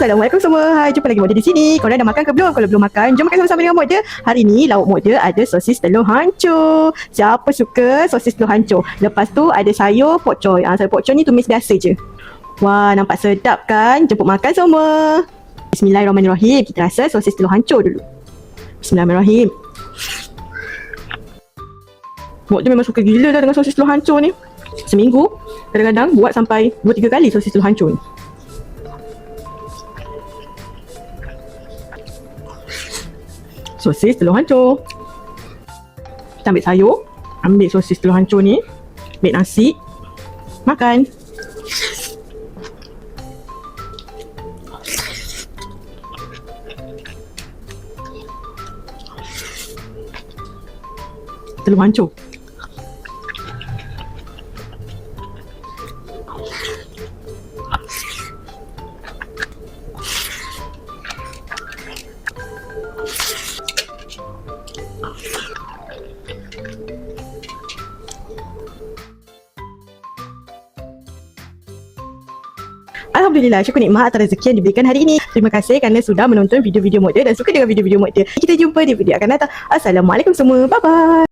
Assalamualaikum semua. Hai, jumpa lagi Mok Dia di sini. Korang dah makan ke belum? Kalau belum makan, jom makan sama-sama dengan Mok Dia. Hari ni lauk Mok Dia ada sosis telur hancur. Siapa suka sosis telur hancur? Lepas tu ada sayur pokcoy. Sayur pokcoy ni tumis biasa je. Wah, nampak sedap kan? Jemput makan semua. Bismillahirrahmanirrahim. Kita rasa sosis telur hancur dulu. Bismillahirrahmanirrahim. Mok Dia memang suka gila dah dengan sosis telur hancur ni. Seminggu kadang-kadang buat sampai 2-3 kali sosis telur hancur ni. Sosis telur hancur. Kita ambil sayur, ambil sosis telur hancur ni, ambil nasi, makan. Telur hancur. Alhamdulillah, syukur nikmat atas rezeki yang diberikan hari ini. Terima kasih kerana sudah menonton video-video Mok Dia dan suka dengan video-video Mok Dia. Kita jumpa di video akan datang. Assalamualaikum semua. Bye-bye.